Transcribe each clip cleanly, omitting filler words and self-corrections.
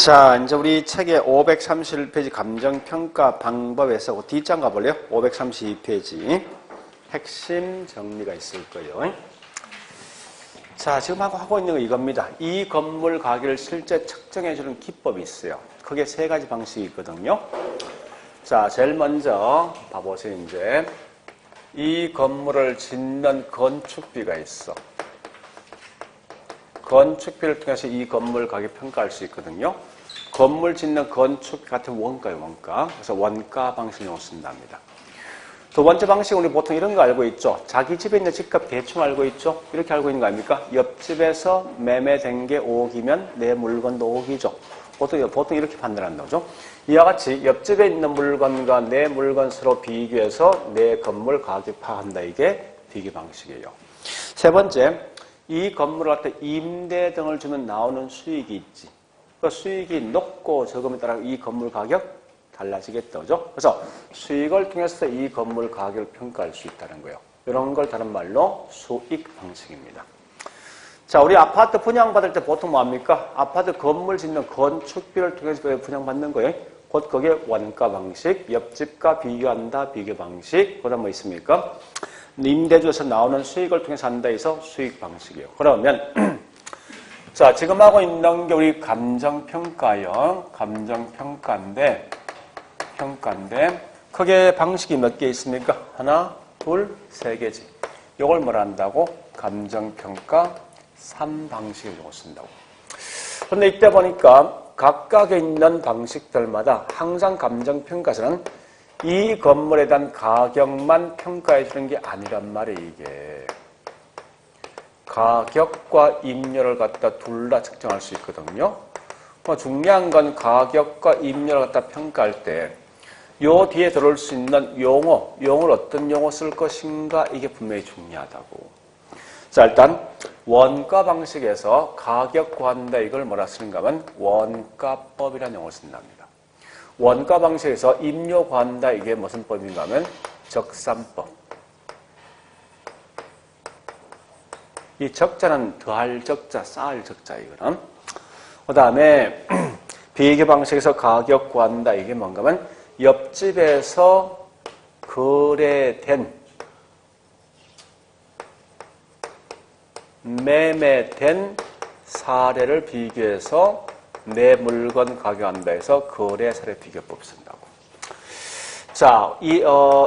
자, 이제 우리 책의 531페이지 감정평가 방법에서 그 뒷장 가볼래요? 532페이지. 핵심 정리가 있을 거예요. 자, 지금 하고 있는 거 이겁니다. 이 건물 가격을 실제 측정해주는 기법이 있어요. 크게 세 가지 방식이 있거든요. 자, 제일 먼저 봐보세요, 이제. 이 건물을 짓는 건축비가 있어. 건축비를 통해서 이 건물 가격 평가할 수 있거든요. 건물 짓는 건축 같은 원가예요, 원가. 그래서 원가 방식을 쓴답니다. 두 번째 방식은 우리 보통 이런 거 알고 있죠. 자기 집에 있는 집값 대충 알고 있죠. 이렇게 알고 있는 거 아닙니까? 옆집에서 매매된 게 5억이면 내 물건도 5억이죠. 보통 이렇게 판단한다, 그죠? 이와 같이 옆집에 있는 물건과 내 물건 서로 비교해서 내 건물 가격 파악한다. 이게 비교 방식이에요. 세 번째, 이 건물을 갖다 임대 등을 주면 나오는 수익이 있지. 그 수익이 높고 적음에 따라 이 건물 가격 달라지겠다, 그죠? 그래서 수익을 통해서 이 건물 가격을 평가할 수 있다는 거예요. 이런 걸 다른 말로 수익 방식입니다. 자, 우리 아파트 분양받을 때 보통 뭐합니까? 아파트 건물 짓는 건축비를 통해서 분양받는 거예요. 곧 그게 원가 방식, 옆집과 비교한다, 비교 방식. 그다음 뭐 있습니까? 임대주에서 나오는 수익을 통해서 한다 해서 수익 방식이에요. 그러면 자, 지금 하고 있는 게 우리 감정평가요. 감정평가인데 크게 방식이 몇 개 있습니까? 하나, 둘, 세 개지. 이걸 뭐라 한다고? 감정평가 3방식을 쓴다고. 그런데 이때 보니까 각각에 있는 방식들마다 항상 감정평가에서는 이 건물에 대한 가격만 평가해 주는 게 아니란 말이에요, 이게. 가격과 임료를 갖다 둘 다 측정할 수 있거든요. 중요한 건 가격과 임료를 갖다 평가할 때 요 뒤에 들어올 수 있는 용어를 어떤 용어 쓸 것인가 이게 분명히 중요하다고. 자, 일단 원가 방식에서 가격 구한다 이걸 뭐라 쓰는가 하면 원가법이라는 용어를 쓴답니다. 원가 방식에서 임료 구한다 이게 무슨 법인가 하면 적산법. 이 적자는 더할 적자, 쌓을 적자 이거는. 그 다음에 비교 방식에서 가격 구한다 이게 뭔가 하면 옆집에서 거래된 매매된 사례를 비교해서 내 물건 가격한다 해서 거래 사례 비교법 쓴다고. 자,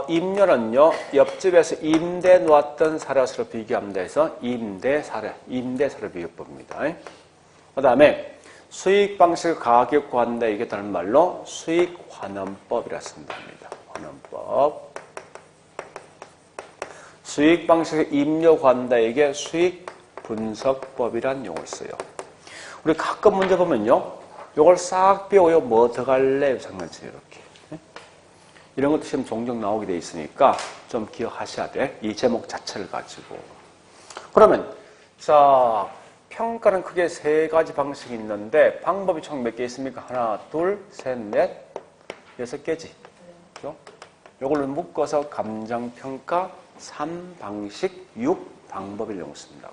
임료는요, 옆집에서 임대 놓았던 사례로 비교합니다 해서 임대 사례 비교법입니다. 그 다음에 수익 방식 가격 구한다 이게 다른 말로 수익 환원법이라 쓴답니다. 환원법. 수익 방식 임료 구한다 이게 수익 분석법이란 용어를 써요. 우리 가끔 문제 보면요, 요걸 싹 배워요. 뭐 더 갈래? 상관없이 이렇게. 이런 것도 시험 종종 나오게 돼 있으니까 좀 기억하셔야 돼. 이 제목 자체를 가지고. 그러면 자, 평가는 크게 세 가지 방식이 있는데 방법이 총 몇 개 있습니까? 하나, 둘, 셋, 넷, 6개지. 그죠? 요걸로 묶어서 감정평가 3방식 6방법을 용습니다.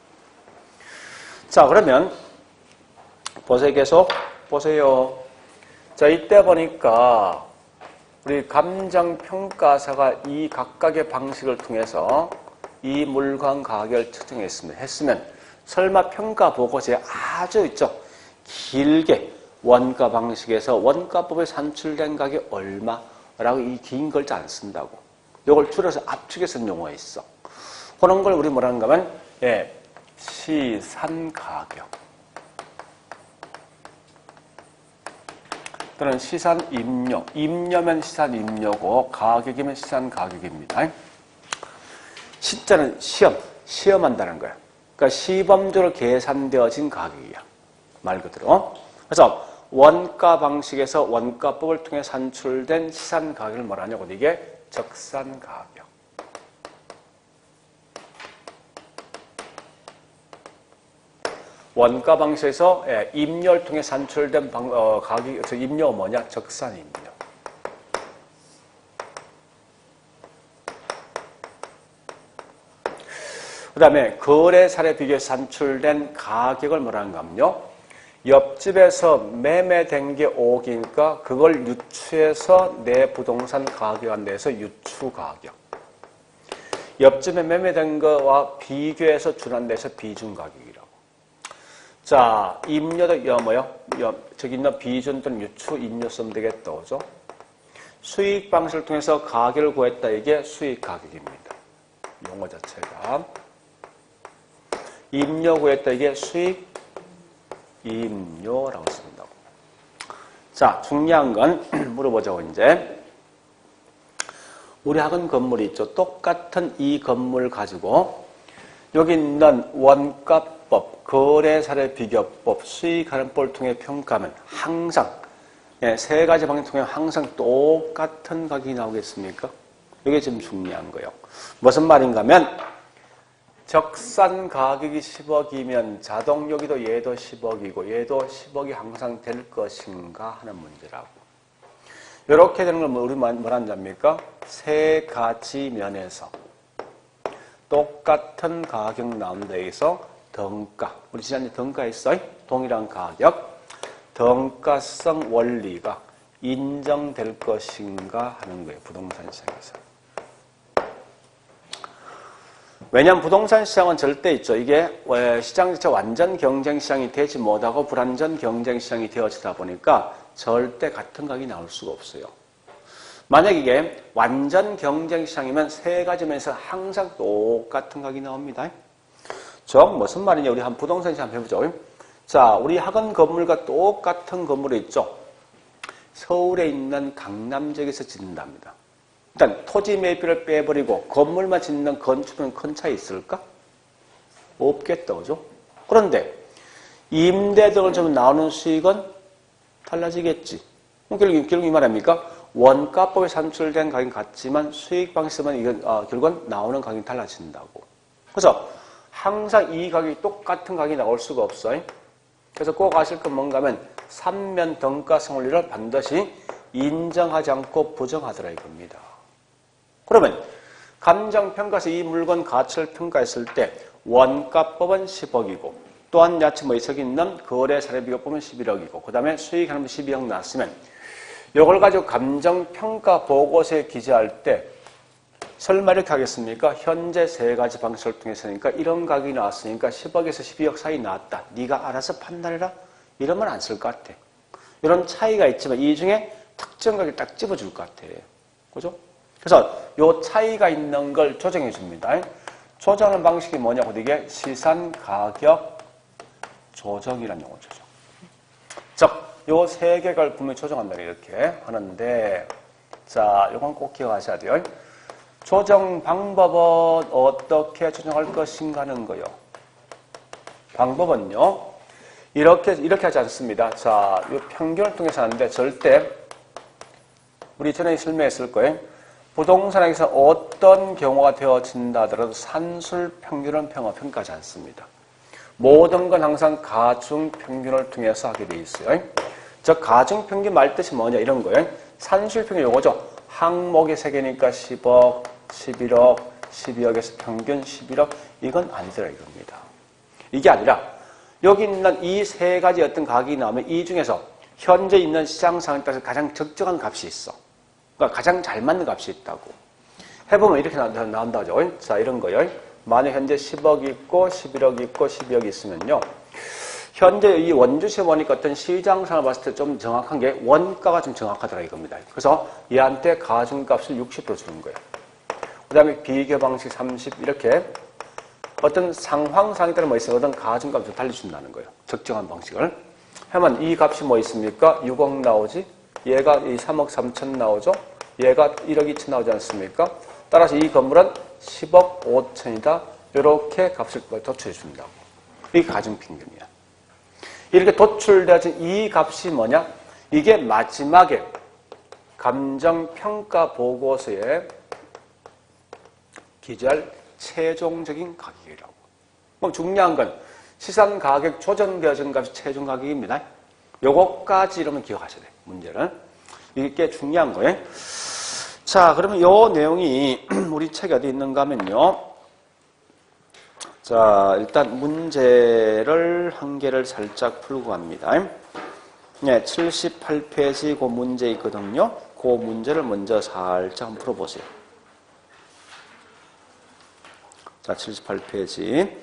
자, 그러면 보세요. 계속 보세요. 자, 이때 보니까 우리 감정평가사가 이 각각의 방식을 통해서 이 물건 가격을 했으면 설마 평가 보고서에 아주 있죠. 길게 원가 방식에서 원가법에 산출된 가격이 얼마라고 이 긴 글자 안 쓴다고. 이걸 줄여서 압축해 쓴 용어가 있어. 그런 걸 우리 뭐라 하는가 하면 시산 가격 또는 시산 임료. 임료면 시산 임료고 가격이면 시산 가격입니다. 시자는 시험한다는 거야. 그러니까 시범적으로 계산되어진 가격이야. 말 그대로. 그래서 원가 방식에서 원가법을 통해 산출된 시산 가격을 뭐라 하냐고. 이게 적산 가격. 원가 방식에서 임료를 통해 산출된 가격이 임료가 뭐냐? 적산 임료. 그 다음에 거래 사례 비교해 산출된 가격을 뭐라는가 하면요. 옆집에서 매매된 게 5억이니까 그걸 유추해서 내 부동산 가격에 대해서 유추 가격. 옆집에 매매된 거와 비교해서 준한대서 비준 가격이라고. 자, 임료도 뭐요? 저기 있는 비준 또는 유추 임료 쓰면 되겠다. 그죠? 수익 방식을 통해서 가격을 구했다. 이게 수익 가격입니다. 용어 자체가. 임료 구했다. 이게 수익 임료라고 씁니다. 자, 중요한 건 물어보자고 이제. 우리 학원 건물이 있죠. 똑같은 이 건물 가지고 여기 있는 원가법, 거래사례 비교법, 수익하는 법을 통해 평가하면 항상 세 가지 방식을 통해 항상 똑같은 가격이 나오겠습니까? 이게 지금 중요한 거예요. 무슨 말인가 하면 적산 가격이 10억이면 자동 여기도 얘도 10억이고 얘도 10억이 항상 될 것인가 하는 문제라고. 이렇게 되는 걸 우리 뭐라는 겁니까? 세 가지 면에서 똑같은 가격 나온다 해서 등가. 우리 지난주에 등가 있어요? 동일한 가격. 등가성 원리가 인정될 것인가 하는 거예요. 부동산 시장에서. 왜냐하면 부동산 시장은 절대 있죠. 이게 시장 자체 완전 경쟁 시장이 되지 못하고 불완전 경쟁 시장이 되어지다 보니까 절대 같은 가격이 나올 수가 없어요. 만약 이게 완전 경쟁 시장이면 세 가지 면에서 항상 똑같은 가격이 나옵니다. 즉 무슨 말이냐? 우리 한 부동산 시장 한번 해보죠. 자, 우리 학원 건물과 똑같은 건물이 있죠. 서울에 있는 강남 지역에서 짓는답니다. 일단 토지 매입비를 빼버리고 건물만 짓는 건축은 큰 차이 있을까? 없겠다, 그죠? 그런데 임대 등을 좀 나오는 수익은 달라지겠지. 결국 이 말입니까? 원가법에 산출된 가격이 같지만 수익 방식은 이건 결국은 나오는 가격이 달라진다고. 그래서 항상 이 가격이 똑같은 가격이 나올 수가 없어요. 그래서 꼭 아실 건 뭔가 하면 삼면 등가성 원리를 반드시 인정하지 않고 부정하더라 이겁니다. 그러면 감정평가에서 이 물건 가치를 평가했을 때 원가법은 10억이고 또한 야채 저기 있는 거래 사례 비교법은 11억이고 그 다음에 수익하는 12억 나왔으면 이걸 가지고 감정평가 보고서에 기재할 때 설마 이렇게 하겠습니까? 현재 세 가지 방식을 통해서니까 이런 가격이 나왔으니까 10억에서 12억 사이 나왔다. 네가 알아서 판단해라. 이러면 안 쓸 것 같아. 이런 차이가 있지만 이 중에 특정 가격을 딱 집어줄 것 같아. 그죠? 그래서 이 차이가 있는 걸 조정해 줍니다. 조정하는 방식이 뭐냐고 이게 시산 가격 조정이라는 용어 조정. 즉, 요 세 개를 분명히 조정한다 이렇게 하는데, 자, 요건 꼭 기억하셔야 돼요. 조정 방법은 어떻게 조정할 것인가 하는 거요. 방법은요, 이렇게 하지 않습니다. 자, 요 평균을 통해서 하는데 절대 우리 전에 설명했을 거예요. 부동산에서 어떤 경우가 되어진다 하더라도 산술 평균은 평가하지 않습니다. 모든 건 항상 가중 평균을 통해서 하게 돼 있어요. 즉 가중 평균 말 뜻이 뭐냐 이런 거예요. 산술 평균 요거죠. 항목이 3개니까 10억, 11억, 12억에서 평균 11억 이건 아니더라 이겁니다. 이게 아니라 여기 있는 이 세 가지 어떤 가격이 나오면 이 중에서 현재 있는 시장 상황에 따라서 가장 적정한 값이 있어. 그러니까 가장 잘 맞는 값이 있다고. 해보면 이렇게 나온다죠. 자, 이런 거요. 만약 현재 10억 있고 11억 있고 12억 있으면요. 현재 이 원주시에 보니까 어떤 시장 상황을 봤을 때 좀 정확한 게 원가가 좀 정확하더라 이겁니다. 그래서 얘한테 가중값을 60% 주는 거예요. 그 다음에 비교 방식 30 이렇게 어떤 상황상에 따라 뭐 있어요? 어떤 가중값을 달리준다는 거예요. 적정한 방식을. 하면 이 값이 뭐 있습니까? 6억 나오지? 얘가 이 3억 3천 나오죠? 얘가 1억 2천 나오지 않습니까? 따라서 이 건물은 10억 5천이다. 이렇게 값을 도출해 준다고. 이게 가중평균이야. 이렇게 도출되어진 이 값이 뭐냐? 이게 마지막에 감정평가 보고서에 기재할 최종적인 가격이라고. 그럼 중요한 건 시산 가격 조정되어진 값이 최종 가격입니다. 요거까지 이러면 기억하셔야 돼요. 문제는. 이게 꽤 중요한 거예요. 자, 그러면 요 내용이 우리 책에 어디 있는가 하면요. 자, 일단 문제를 한 개를 살짝 풀고 갑니다. 네, 78페이지 그 문제 있거든요. 그 문제를 먼저 살짝 한번 풀어보세요. 자, 78페이지.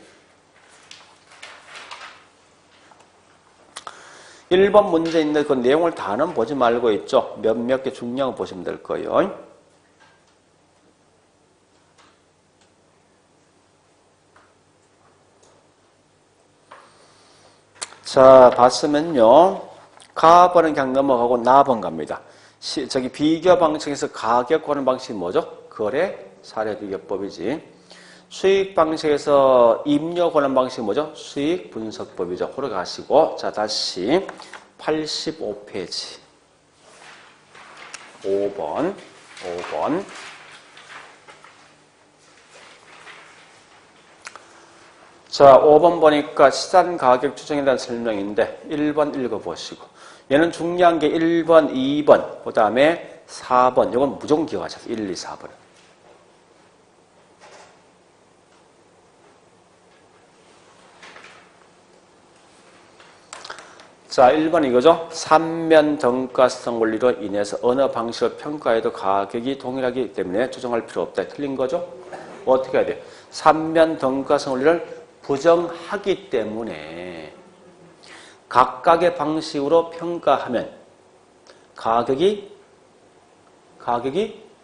1번 문제 있는데 그 내용을 다는 보지 말고 있죠. 몇몇 개 중요한 거 보시면 될 거예요. 자, 봤으면요. 가번은 그냥 넘어가고 나번 갑니다. 저기 비교 방식에서 가격 구하는 방식이 뭐죠? 거래 사례 비교법이지. 수익 방식에서 임료 구하는 방식이 뭐죠? 수익 분석법이죠. 그러 가시고 자, 다시 85페이지. 5번. 자, 5번 보니까 시장 가격 추정에 대한 설명인데 1번 읽어보시고 얘는 중요한 게 1번, 2번, 그 다음에 4번. 이건 무조건 기억하세요. 1, 2, 4번. 자, 1번 이거죠. 삼면 등가성 원리로 인해서 어느 방식을 평가해도 가격이 동일하기 때문에 조정할 필요 없다. 틀린 거죠? 어떻게 해야 돼요? 삼면 등가성 원리를 부정하기 때문에 각각의 방식으로 평가하면 가격이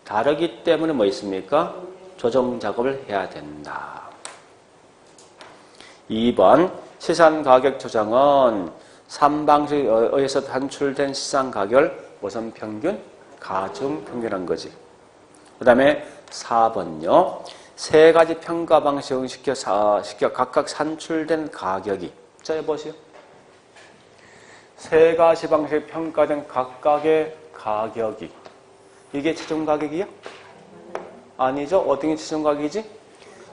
다르기 때문에 뭐 있습니까? 조정 작업을 해야 된다. 2번 시장 가격 조정은 3방식에 의해서 단출된 시장 가격을 우선 평균, 가중 평균한 거지. 그 다음에 4번요. 세 가지 평가 방식을 시켜 각각 산출된 가격이. 자, 해보시오. 세 가지 방식에 평가된 각각의 가격이. 이게 최종 가격이야? 아니죠. 어떤 게 최종 가격이지?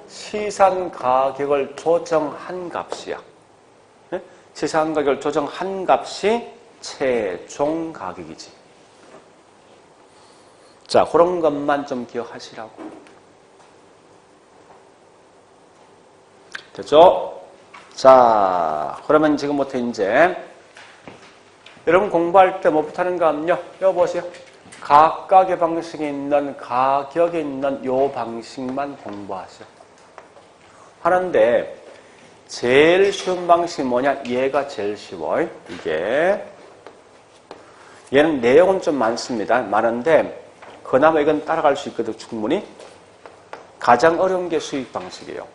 시장 가격을 조정한 값이야. 네? 시장 가격을 조정한 값이 최종 가격이지. 자, 그런 것만 좀 기억하시라고. 됐죠? 자, 그러면 지금부터 이제 여러분 공부할 때 뭐부터 하는가 하면요. 이거 보세요. 각각의 방식이 있는 가격이 있는 요 방식만 공부하세요. 하는데 제일 쉬운 방식이 뭐냐? 얘가 제일 쉬워요. 이게 얘는 내용은 좀 많습니다. 많은데 그나마 이건 따라갈 수 있거든요. 충분히. 가장 어려운 게 수익 방식이에요.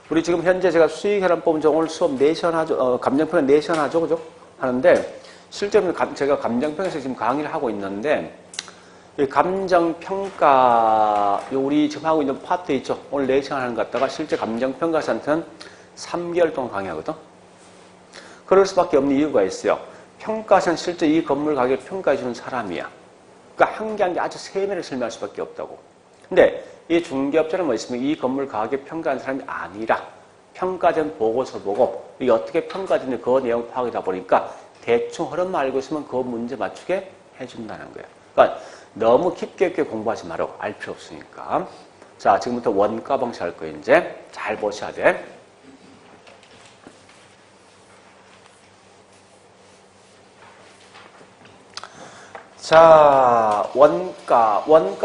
우리 지금 현재 제가 수익계산법은 오늘 수업 4시간 하죠. 감정평가 4시간 하죠. 그죠? 하는데, 실제로 제가 감정평가에서 지금 강의를 하고 있는데, 이 감정평가, 우리 지금 하고 있는 파트 있죠. 오늘 4시간 하는 것 같다가 실제 감정평가사한테는 3개월 동안 강의하거든. 그럴 수밖에 없는 이유가 있어요. 평가사는 실제 이 건물 가격을 평가해주는 사람이야. 그러니까 한 개 한 개 아주 세밀하게 설명할 수밖에 없다고. 근데 이 중개업자는 뭐 있으면 이 건물 가격 평가하는 사람이 아니라 평가된 보고서 보고 이게 어떻게 평가되는지 그 내용 파악이다 보니까 대충 흐름만 알고 있으면 그 문제 맞추게 해준다는 거예요. 그러니까 너무 깊게 공부하지 말고 알 필요 없으니까. 자, 지금부터 원가 방식 할 거예요. 이제 잘 보셔야 돼. 자, 원가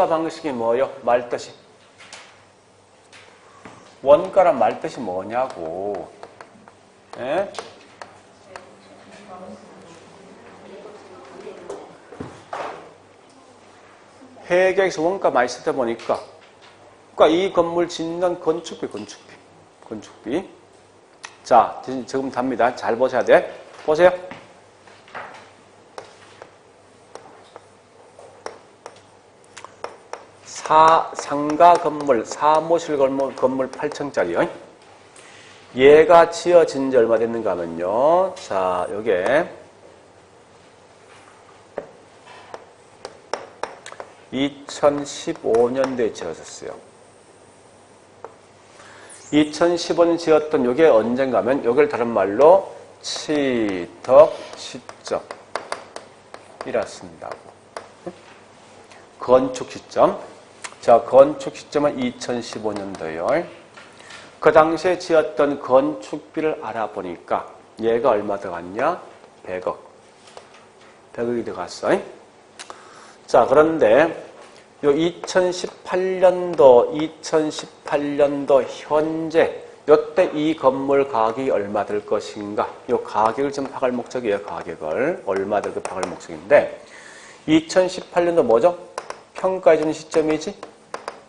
방식이 뭐예요? 말뜻이. 원가란 말뜻이 뭐냐고. 예? 회계에서 원가 많이 쓰다 보니까 그러니까 이 건물 짓는 건축비. 자, 지금 답니다. 잘 보셔야 돼. 보세요. 상가 건물, 사무실 건물 8층짜리요. 얘가 지어진 지 얼마 됐는가 하면요. 자, 요게 2015년도에 지어졌어요. 2015년 지었던 요게 언젠가 하면 요걸 다른 말로 취득 시점이라 쓴다고. 건축 시점. 자, 건축 시점은 2015년도요. 그 당시에 지었던 건축비를 알아보니까 얘가 얼마 들어갔냐? 100억. 100억이 들어갔어. 자, 그런데 요 2018년도 현재 요때 이 건물 가격이 얼마 될 것인가? 요 가격을 좀 파악할 목적이에요. 가격을 얼마 될 그 파악할 목적인데 2018년도 뭐죠? 평가해주는 시점이지?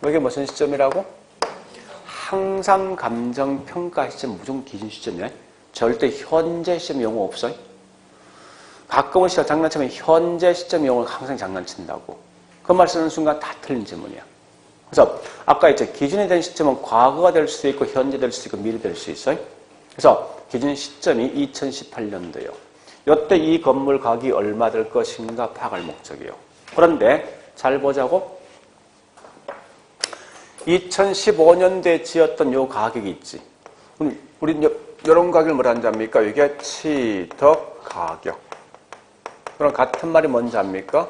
이게 무슨 시점이라고? 항상 감정 평가 시점 무조건 기준 시점이야. 절대 현재 시점 용어 없어요. 가끔은 시작 장난치면 현재 시점 용어를 항상 장난친다고. 그 말 쓰는 순간 다 틀린 질문이야. 그래서 아까 이제 기준이 된 시점은 과거가 될 수도 있고 현재 될 수도 있고 미래 될 수 있어요. 그래서 기준 시점이 2018년도예요. 이때 이 건물 가격이 얼마 될 것인가 파악할 목적이에요. 그런데 잘 보자고. 2015년도에 지었던 요 가격이 있지. 우리 이런 가격을 뭐라 하는지 압니까? 이게 취득 가격. 그럼 같은 말이 뭔지 압니까?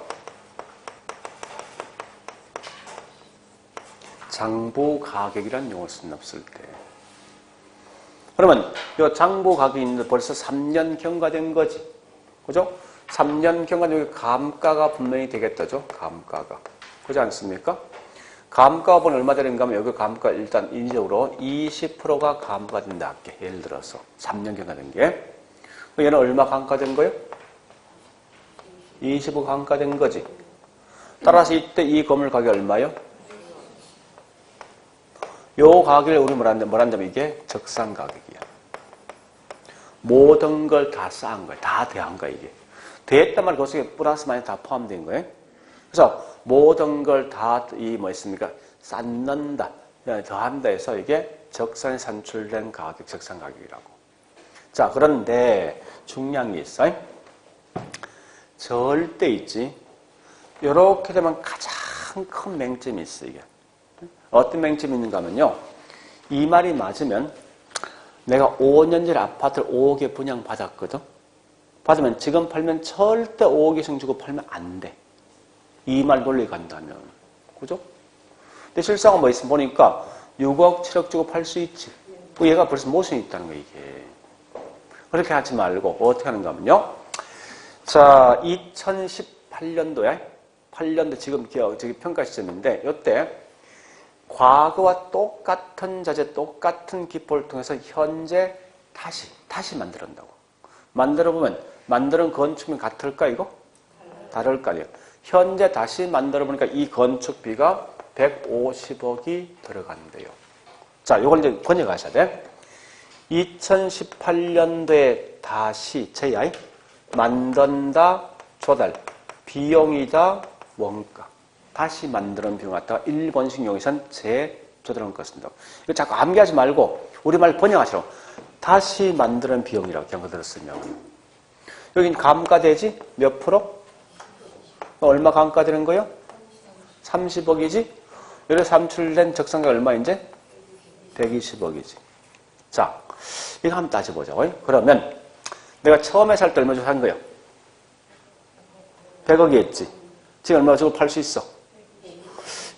장부 가격이라는 용어를 쓴다 쓸 때. 그러면 이 장부 가격이 있는데 벌써 3년 경과된 거지. 그죠? 3년 경과된 감가가 분명히 되겠다죠. 감가가. 그렇지 않습니까? 감가가 얼마 되는가 하면 여기 감가 일단 인위적으로 20%가 감가가 된다 할게. 예를 들어서 3년 경과된 게. 얘는 얼마 감가된 거예요? 25 감가된 거지. 따라서 이때 이 건물 가격이 얼마요? 요 가격을 우리 뭐란다면 이게 적산 가격이야. 모든 걸 다 쌓은 거야. 다 대한 거야, 이게. 대했단 말은 거기에 플러스 마이너스 다 포함된 거예요. 그래서 모든 걸 다 있습니까? 쌓는다, 더한다 해서 이게 적산에 산출된 가격, 적산 가격이라고. 자, 그런데 중요한 게 있어요. 절대 있지. 이렇게 되면 가장 큰 맹점이 있어, 이게. 어떤 맹점이 있는가 하면요. 이 말이 맞으면 내가 5년 전에 아파트를 5억에 분양받았거든. 받으면 지금 팔면 절대 5억 이상 주고 팔면 안 돼. 이 말 논리 간다면. 그죠? 근데 실상은 뭐 있으면 보니까 6억, 7억 주고 팔 수 있지. 얘가 벌써 모순이 있다는 거야, 이게. 그렇게 하지 말고 어떻게 하는가 하면요. 자, 2018년도에 8년도 지금 저기 평가 시점인데 이때 과거와 똑같은 자재, 똑같은 기법을 통해서 현재 다시 만들어낸다고. 만들어보면 만드는 건축비 같을까 이거? 다를까요? 현재 다시 만들어보니까 이 건축비가 150억이 들어간대요. 자, 이걸 이제 번역하셔야 돼. 2018년도에 다시 제야 만든다, 조달, 비용이다, 원가. 다시 만드는 비용 갖다가 일본식 용어에선 재조달하는 것입니다. 이거 자꾸 암기하지 말고 우리말 번역하시라고. 다시 만드는 비용이라고 그냥 그대로 쓰면. 여긴 감가되지? 몇 프로? 얼마 감가되는 거예요? 30억이지? 여기서 산출된 적산가 얼마인지? 120억이지. 자, 이거 한번 따져보자고. 그러면 내가 처음에 살 때 얼마 주고 산 거예요? 100억이 했지. 지금 얼마 주고 팔 수 있어?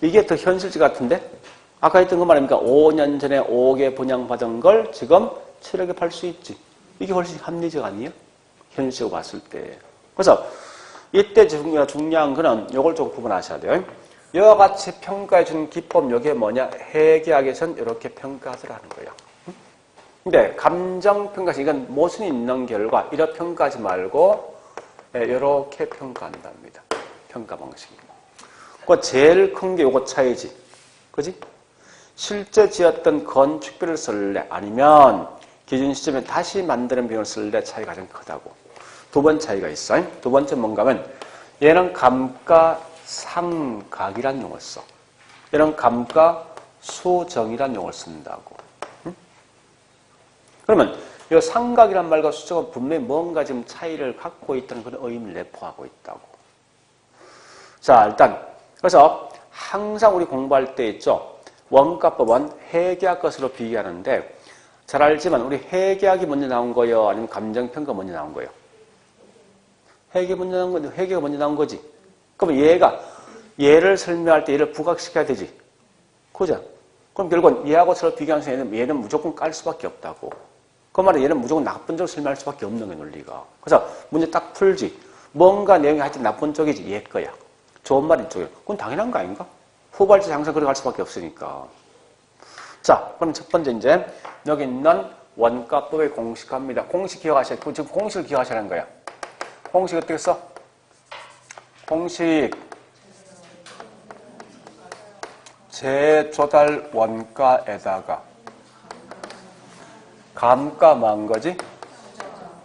이게 더 현실적 같은데? 아까 했던 거 말입니까? 5년 전에 5억에 분양받은 걸 지금 7억에 팔 수 있지. 이게 훨씬 합리적 아니에요? 현실적으로 봤을 때. 그래서 이때 중요한 거는 이걸 좀 구분하셔야 돼요. 이와 같이 평가해주는 기법, 이게 뭐냐? 회계학에서는 이렇게 평가하더라는 거예요. 근데 감정평가시 이건 모순이 있는 결과 이렇게 평가하지 말고 이렇게 평가한답니다. 평가 방식입니다. 그 제일 큰 게 요거 차이지. 그지? 실제 지었던 건축비를 쓸래? 아니면 기준 시점에 다시 만드는 비용을 쓸래? 차이가 가장 크다고. 두 번째 차이가 있어요. 두 번째 뭔가 하면 얘는 감가상각이라는 용어를 써. 얘는 감가수정이라는 용어를 쓴다고. 응? 그러면 이 상각이란 말과 수정은 분명히 뭔가 지금 차이를 갖고 있다는 그런 의미를 내포하고 있다고. 자, 일단 그래서 항상 우리 공부할 때 있죠. 원가법은 회계학 것으로 비교하는데 잘 알지만 우리 회계학이 먼저 나온 거예요? 아니면 감정평가 먼저 나온 거예요? 회계 먼저 나온 건데 회계가 먼저 나온 거지. 그러면 얘를 설명할 때 얘를 부각시켜야 되지. 그죠? 그럼 결국은 얘하고 서로 비교하면서 얘는 무조건 깔 수밖에 없다고. 그 말은 얘는 무조건 나쁜 쪽을 설명할 수밖에 없는 게 논리가. 그래서 문제 딱 풀지. 뭔가 내용이 하여튼 나쁜 쪽이지 얘 거야. 좋은 말 이쪽이야. 그건 당연한 거 아닌가? 후발자 항상 그래 갈 수밖에 없으니까. 자, 그럼 첫 번째 이제 여기 있는 원가법의 공식 합니다. 공식 기억하셔야 돼. 지금 공식을 기억하시라는 거야. 공식 어떻게 써? 공식 재조달 원가에다가 감가 뭐한 거지?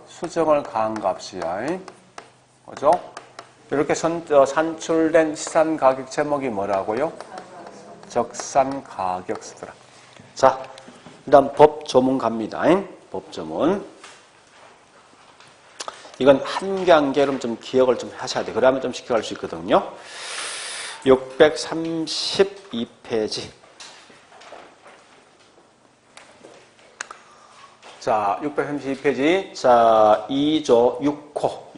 수정을 가한 값이야. 그죠? 이렇게 산출된 시산 가격 제목이 뭐라고요? 적산 가격 쓰더라. 자, 일단 법 조문 갑니다. 법 조문. 이건 한 개 한 개로 좀 기억을 좀 하셔야 돼. 그러면 좀 쉽게 갈 수 있거든요. 632페이지. 자, 632페이지. 자, 2조 6호.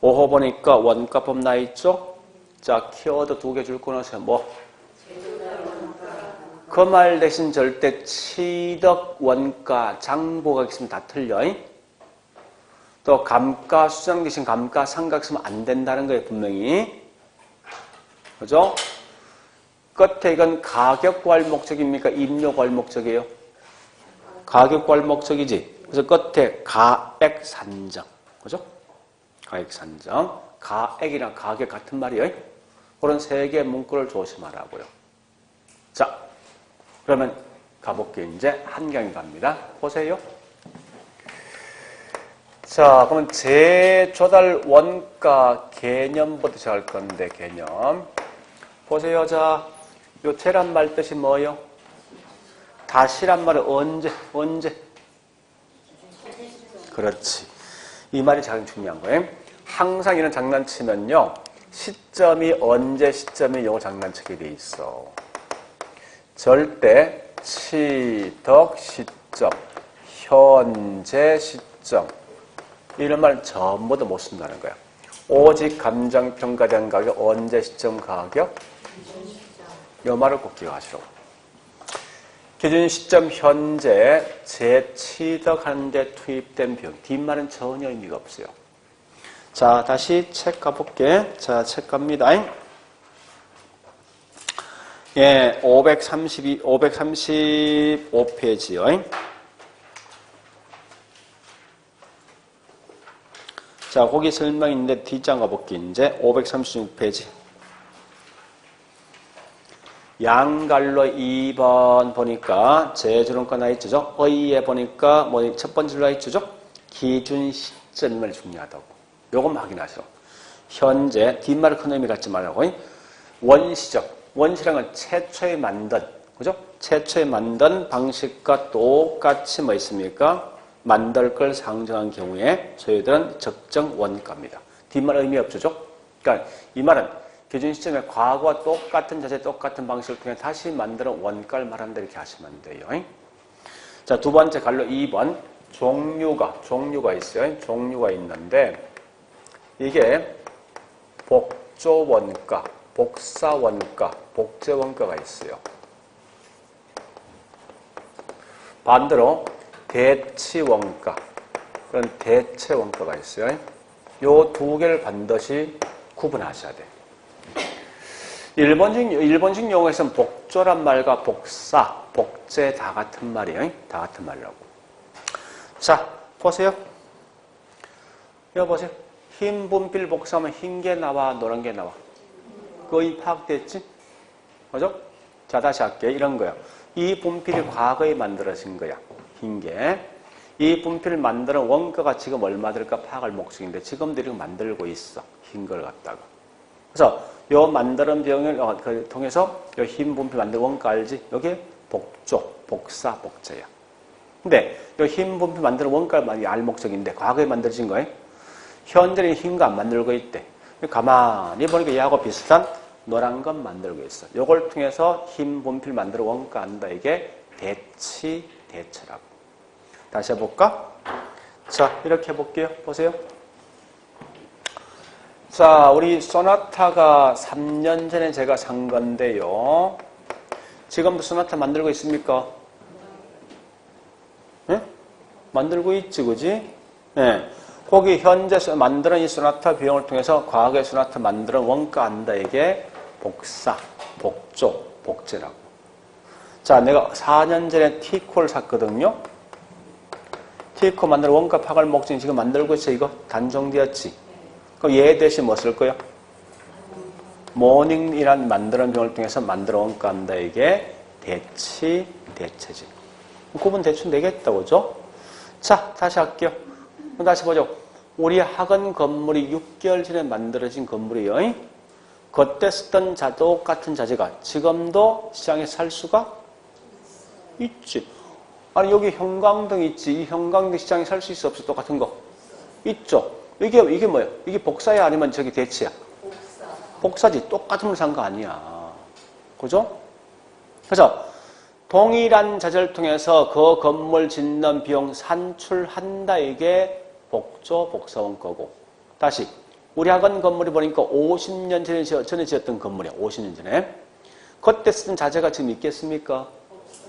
5호 보니까 원가법 나 있죠? 자, 키워드 2개 줄 거는 뭐? 그 말 대신 절대 취득, 원가, 장보가 있으면 다 틀려. 또 감가, 수정 대신 감가, 상각 있으면 안 된다는 거예요, 분명히. 그죠? 끝에 이건 가격 구할 목적입니까? 임료 구할 목적이에요? 가격 구할 목적이지. 그래서 끝에 가액 산정. 그죠? 가액 산정. 가액이랑 가격 같은 말이에요. 그런 세 개의 문구를 조심하라고요. 자, 그러면 가볼게요. 이제 한 강의 갑니다. 보세요. 자, 그러면 재조달 원가 개념부터 시작할 건데, 개념. 보세요. 자, 요 재란 말 뜻이 뭐예요? 다시란 말은 언제? 그렇지. 이 말이 가장 중요한 거예요. 항상 이런 장난치면요. 시점이 언제 시점이 요거 장난치게 돼 있어. 절대 취득 시점, 현재 시점 이런 말은 전부 다 못 쓴다는 거야. 오직 감정평가된 가격, 언제 시점 가격 이 말을 꼭 기억하시라고. 기준 시점 현재 재취득하는 데 투입된 비용. 뒷말은 전혀 의미가 없어요. 자, 다시 책 가볼게. 자, 책 갑니다. 예, 535페이지요. 자, 거기 설명이 있는데 뒷장 가볼게. 이제 536페이지. 양갈로 2번 보니까 재조론가 나 있죠. 의에 보니까 뭐 첫 번째로 나 있죠. 기준 시점이 중요하다고. 요것만 확인하시오. 현재 뒷말은 큰 의미 갖지 말라고. 원시적. 원시라는 건 최초에 만든, 그죠? 최초에 만든 방식과 똑같이 뭐 있습니까? 만들 걸 상정한 경우에 저희들은 적정 원가입니다. 뒷말 의미 없죠? 그러니까 이 말은 기준 시점에 과거와 똑같은 자세, 똑같은 방식을 통해 다시 만드는 원가를 말한다 이렇게 하시면 돼요. 자, 두 번째 갈로 2번 종류가 있어요. 종류가 있는데 이게 복조 원가, 복사 원가, 복제 원가가 있어요. 반대로 대치 원가, 그런 대체 원가가 있어요. 요 두 개를 반드시 구분하셔야 돼. 일본식 용어에서는 복조란 말과 복사, 복제 다 같은 말이에요. 다 같은 말이라고. 자, 보세요. 이거 보세요. 흰 분필 복사하면 흰 게 나와, 노란 게 나와. 거의 파악됐지? 그죠? 자, 다시 할게요. 이런 거야. 이 분필이 과거에 만들어진 거야. 흰 게. 이 분필을 만드는 원가가 지금 얼마 들까 파악할 목적인데 지금도 이렇게 만들고 있어. 흰 걸 갖다가. 그래서 요 만드는 비용을 통해서 요 흰 분필 만드는 원가 알지? 여기 복조, 복사, 복제야. 근데 요 흰 분필 만드는 원가를 알 목적인데 과거에 만들어진 거예요. 현재는 흰 거 안 만들고 있대. 가만히 보니까 얘하고 비슷한 노란 건 만들고 있어. 요걸 통해서 흰 분필 만들어 원가 안다. 이게 대치, 대체라고. 다시 해볼까? 자, 이렇게 해볼게요. 보세요. 자, 우리 소나타가 3년 전에 제가 산 건데요. 지금도 소나타 만들고 있습니까? 예? 만들고 있지, 그지? 예. 거기 현재 만드는 이 소나타 비용을 통해서 과거의 소나타 만드는 원가 안다에게 복사, 복조, 복제라고. 자, 내가 4년 전에 T코를 샀거든요. T코 만드는 원가 파악할 목적이 지금 만들고 있어. 이거 단종되었지. 그럼 얘 대신 뭐 쓸 거야? 모닝이란 만드는 비용을 통해서 만드는 원가 안다에게 대치, 대체지. 구분 대충 되겠다, 그죠? 자, 다시 할게요. 다시 보죠. 우리 학원 건물이 6개월 전에 만들어진 건물이에요. 그때 쓰던 똑같은 자재가 지금도 시장에 살 수가 있지. 아니, 여기 형광등 있지. 이 형광등 시장에 살 수 있어, 없어? 똑같은 거. 있죠. 이게 뭐야? 이게 복사야? 아니면 저기 대치야? 복사지. 똑같은 걸 산 거 아니야. 그죠? 그래서 동일한 자재를 통해서 그 건물 짓는 비용 산출한다. 이게 복조, 복사원 거고. 다시 우리 학원 건물이 보니까 50년 전에 지었던 건물이야. 50년 전에. 그때 쓰던 자재가 지금 있겠습니까?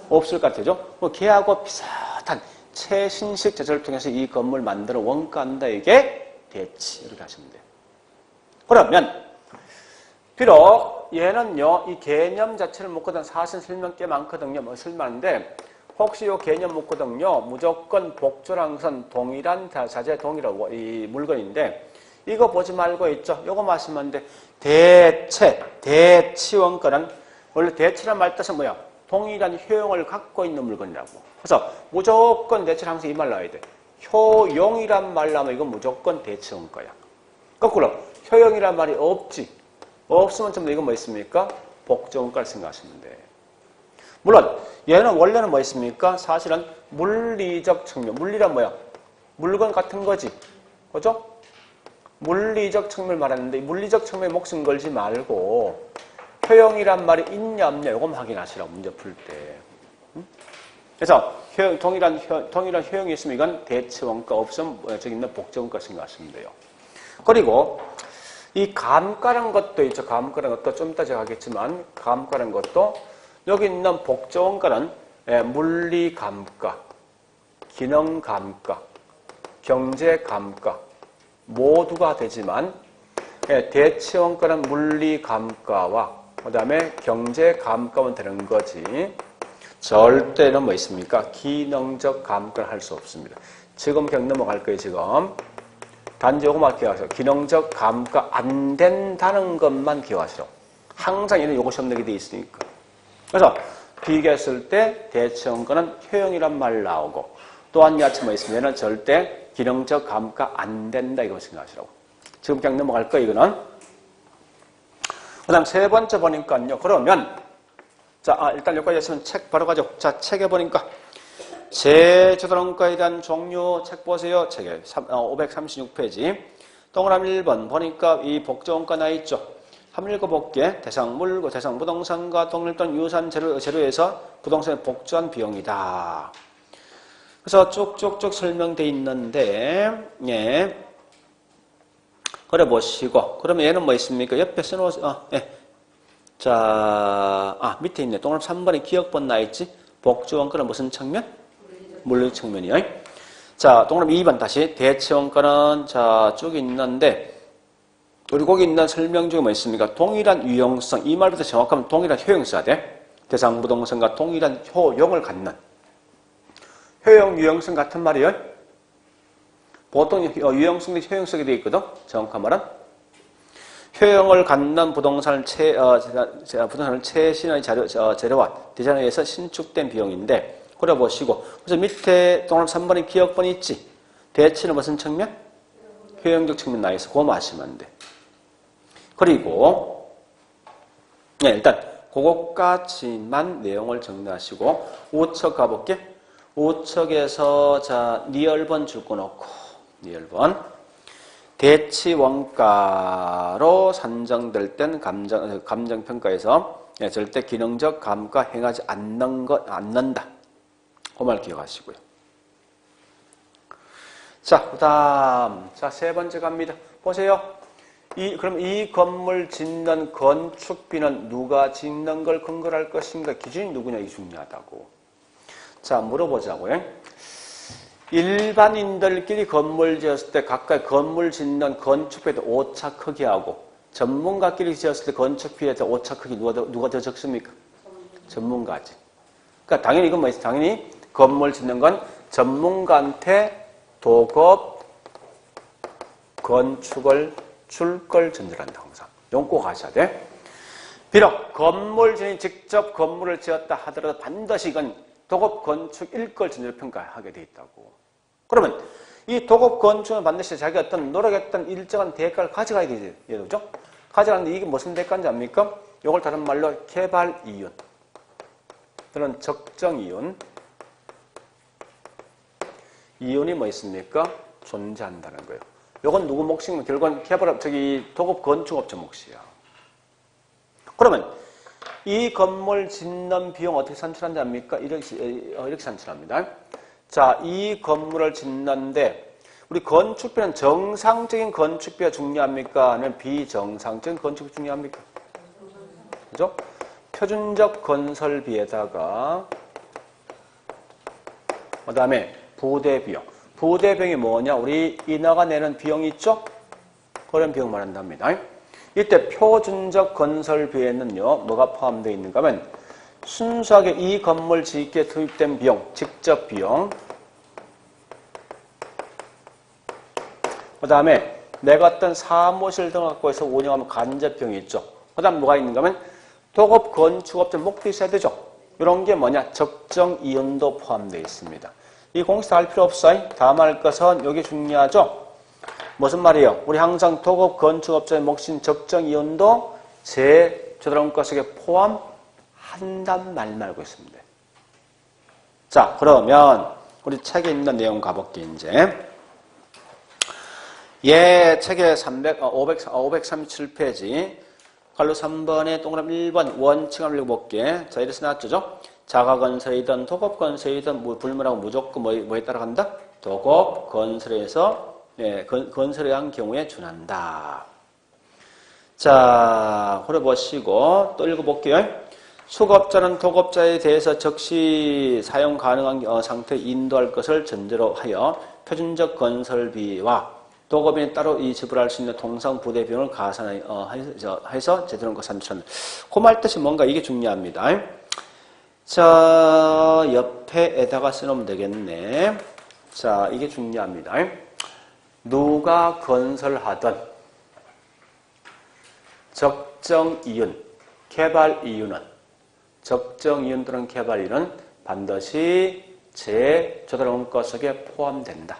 없을 것 같아요. 뭐 걔하고 비슷한 최신식 자재를 통해서 이 건물 만드는 원가 한다. 이게 대치. 이렇게 하시면 돼요. 그러면 비록 얘는요, 이 개념 자체를 묻거든 사실 설명 꽤 많거든요. 뭐 설명인데 혹시 이 개념 묻거든요. 무조건 복조라는 것은 동일한 자재, 동일한 이 물건인데 이거 보지 말고 있죠. 요거 마시면 돼. 대치 원가는 원래 대치란 말 뜻은 뭐야? 동일한 효용을 갖고 있는 물건이라고. 그래서 무조건 대치를 항상 이 말 나와야 돼. 효용이란 말 나오면 이건 무조건 대치 원가야. 거꾸로 효용이란 말이 없지. 없으면 좀 더 이건 뭐 있습니까? 복조 원가를 생각하시면 돼. 물론 얘는 원래는 뭐 있습니까? 사실은 물리적 측면. 물리란 뭐야? 물건 같은 거지. 그죠? 물리적 측면을 말하는데 물리적 측면에 목숨 걸지 말고 효용이란 말이 있냐 없냐 이건 확인하시라고 문제 풀 때. 그래서 동일한 효용이 있으면 이건 대치 원가, 없으면 저기 있는 복조 원가 생각하시면 돼요. 그리고 이 감가라는 것도 있죠. 감가라는 것도 좀 이따 제가 하겠지만 감가라는 것도 여기 있는 복조 원가는 물리 감가, 기능 감가, 경제 감가 모두가 되지만 대치 원가는 물리 감가와 그 다음에 경제 감가만 되는 거지 절대는 뭐 있습니까? 기능적 감가를 할 수 없습니다. 지금 그냥 넘어갈 거예요. 지금 단지 요것만 기억하세요. 기능적 감가 안 된다는 것만 기억하시오. 항상 얘는 요거 시험 내게 돼 있으니까. 그래서 비교했을 때 대치 원가는 효용이란 말 나오고 또한 야채 뭐 있으면 얘는 절대 기능적 감가 안 된다 이거 생각하시라고. 지금 그냥 넘어갈 거예요. 이거는. 그 다음 세 번째 보니까요. 그러면 자 일단 여기까지 했으면 책 바로 가죠. 자 책에 보니까 제조단원가에 대한 종류 책 보세요. 책에 536페이지. 동그라미 1번 보니까 이 복조원가 나와 있죠. 한번 읽어볼게. 대상 부동산과 동일 또는 유사한 재료에서 부동산에 복조한 비용이다. 그래서 쭉쭉쭉 설명되어 있는데 예. 그래 보시고 그러면 얘는 뭐 있습니까? 옆에 써놓으세요. 예. 자, 밑에 있네. 동그라미 3번에 기억번 나와 있지. 복조원가는 무슨 측면? 물리 측면이요. 자, 동그라미 2번 다시 대치 원가는 자 쭉 있는데 우리 거기 있는 설명 중에 뭐 있습니까? 동일한 유용성. 이 말부터 정확하면 동일한 효용 써야 돼. 대상 부동산과 동일한 효용을 갖는. 효용, 유용성 같은 말이에요. 보통 유용성도 효용성이 되어 있거든. 정확한 말은. 효용을 갖는 부동산을 최신의 재료와 디자인에 의해서 신축된 비용인데 그래 보시고 그래서 밑에 동그라미 3번에 기억번이 있지. 대치는 무슨 측면? 효용적 측면 나와 있어. 그거 아시면 돼. 그리고 네, 일단 그것까지만 내용을 정리하시고 우측 가볼게. 우측에서 자 니얼번 줄거놓고 니얼번 대치 원가로 산정될 땐 감정평가에서 절대 기능적 감가 행하지 않는다. 그 말 기억하시고요. 자, 그 다음 자 세 번째 갑니다. 보세요. 그럼 이 건물 짓는 건축비는 누가 짓는 걸 근거로 할 것인가? 기준이 누구냐? 이게 중요하다고. 자, 물어보자고요. 일반인들끼리 건물 지었을 때 각각 건물 짓는 건축비에 오차 크기하고 전문가끼리 지었을 때 건축비에 오차 크기 누가 더 적습니까? 전문가지. 그러니까 당연히 이건 뭐예요? 당연히 건물 짓는 건 전문가한테 도급 건축을 줄 걸 전제한다 항상. 이건 꼭 아셔야 돼. 비록 건물주인이 직접 건물을 지었다 하더라도 반드시 이건 도급 건축일 걸 전제로 평가하게 돼 있다고. 그러면 이 도급 건축은 반드시 자기가 어떤 노력했던 일정한 대가를 가져가야 되죠. 그죠? 가져가는데 이게 무슨 대가인지 압니까? 이걸 다른 말로 개발 이윤. 또는 적정 이윤. 이윤이 뭐 있습니까? 존재한다는 거예요. 이건 누구 몫이면 결국은 도급 건축업체 몫이야. 그러면 이 건물 짓는 비용 어떻게 산출하는지 압니까? 이렇게 산출합니다. 자, 이 건물을 짓는데 우리 건축비는 정상적인 건축비가 중요합니까? 아니면 비정상적인 건축비 중요합니까? 그죠? 표준적 건설비에다가 그 다음에 부대 비용. 부대 비용이 뭐냐? 우리 인하가 내는 비용이 있죠? 그런 비용 말한답니다. 이때 표준적 건설비에는요, 뭐가 포함되어 있는가 하면 순수하게 이 건물 짓기에 투입된 비용, 직접 비용. 그 다음에 내가 어떤 사무실 등을 갖고 해서 운영하면 간접 비용이 있죠. 그 다음 뭐가 있는가 하면 도급 건축업체 목도 있어야 되죠. 이런 게 뭐냐? 적정 이윤도 포함되어 있습니다. 이 공식 다 할 필요 없어요. 다음 할 것은 여기 중요하죠. 무슨 말이에요? 우리 항상 도급 건축업자의 몫인 적정 이윤도 제 조달원가 속에 포함한단 말만 알고 있습니다. 자, 그러면 우리 책에 있는 내용 가볼게 이제. 책의 537페이지 갈로 3번에 동그라미 1번 원칙을 읽어볼게. 자, 이래서 나왔죠? 자가건설이든 도급건설이든 불문하고 무조건 뭐에 따라간다? 도급건설에서 건설에 한 경우에 준한다. 자, 그래 보시고 또 읽어볼게요. 수급자는 도급자에 대해서 즉시 사용 가능한 상태에 인도할 것을 전제로 하여 표준적 건설비와 도급인이 따로 이 지불할 수 있는 통상 부대 비용을 가산해서 제대로 거 산출한다. 그 말 뜻이 뭔가 이게 중요합니다. 자, 옆에다가 써놓으면 되겠네. 자, 이게 중요합니다. 누가 건설하든 적정 이윤, 개발 이윤은 적정 이윤 또는 개발 이윤은 반드시 재조달원가 속에 포함된다.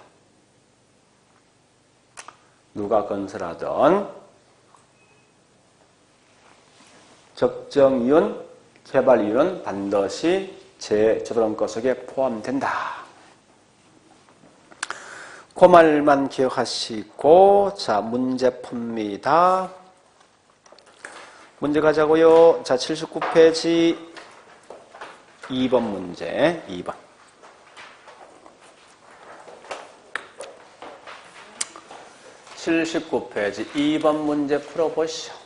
누가 건설하든 적정 이윤, 개발 이윤은 반드시 재조달원가 속에 포함된다. 그 말만 기억하시고, 자, 문제 풉니다. 문제 가자고요. 자, 79페이지 2번 문제, 2번. 79페이지 2번 문제 풀어보시죠.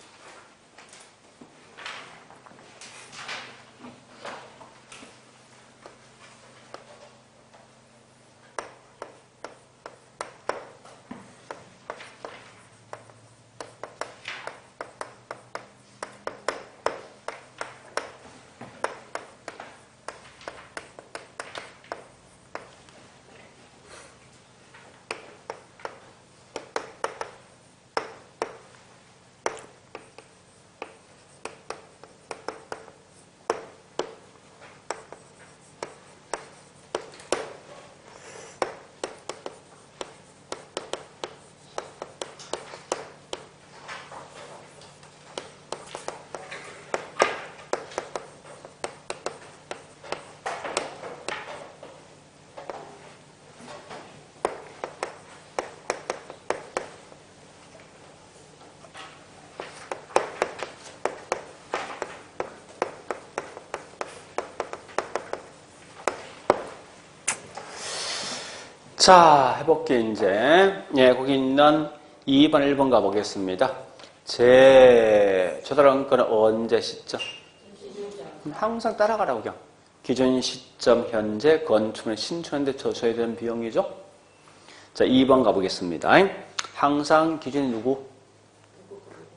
자, 해볼게, 이제. 거기 있는 2번, 1번 가보겠습니다. 제 초등학교는 언제 시점? 항상 따라가라고 그냥. 기준 시점 현재 건축물의 신축하는데 줘야 되는 비용이죠. 자, 2번 가보겠습니다. 항상 기준이 누구?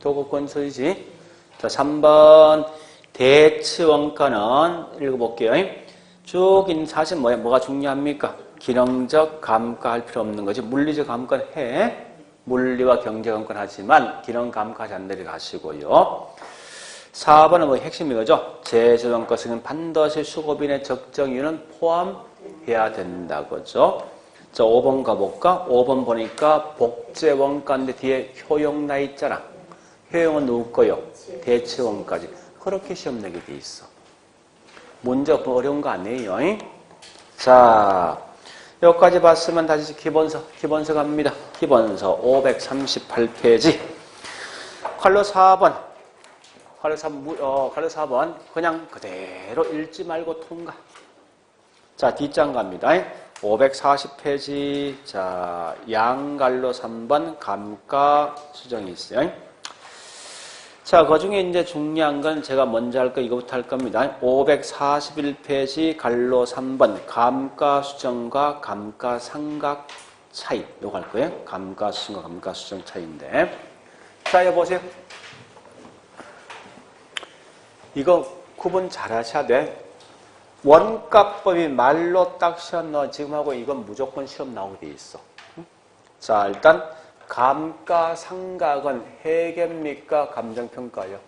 도급건설이지. 자, 3번 대치 원가는 읽어볼게요. 쭉 있는 사실 뭐가 중요합니까? 기능적 감가할 필요 없는 거지. 물리적 감가는 해. 물리와 경제 감가는 하지만 기능 감가하지 않는 데 가시고요. 4번은 뭐 핵심이 거죠. 제조원가승은 반드시 수급인의 적정 이유는 포함해야 된다고죠. 자, 5번 가볼까? 5번 보니까 복제원가인데 뒤에 효용 나 있잖아. 효용은 누구 거요? 대체원가지. 그렇게 시험 내게 돼 있어. 문제가 어려운 거 아니에요. 자, 여기까지 봤으면 다시 기본서 갑니다. 기본서 538페이지. 칼로 4번. 칼로 4번 그냥 그대로 읽지 말고 통과. 자, 뒷장 갑니다. 540페이지. 자, 양갈로 3번 감가 수정이 있어요. 자, 그 중에 이제 중요한 건 제가 먼저 할 거 이거부터 할 겁니다. 541페이지 갈로 3번 감가 수정과 감가 상각 차이. 요거 할 거예요. 감가 수정과 감가 수정 차이인데. 자, 여기 보세요. 이거 구분 잘 하셔야 돼. 원가법이 말로 딱 시험 나와. 지금 하고 이건 무조건 시험 나오게 돼 있어. 자, 일단 감가상각은 회계입니까? 감정평가요?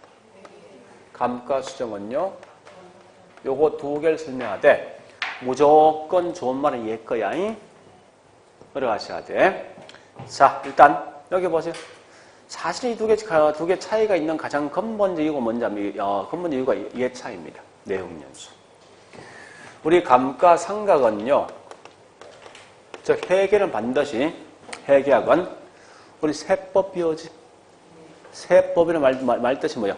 감가수정은요? 요거 두 개를 설명하되 무조건 좋은 말은 얘 거야. 들어가셔야 돼. 자, 일단 여기 보세요. 사실 이 두 개 차이가 있는 가장 근본적 이유가 근본적 이유가 얘 차이입니다. 내용연수. 우리 감가상각은요. 즉 회계는 반드시 회계학은 우리 세법 비오지. 세법이라는 말 뜻이 뭐야?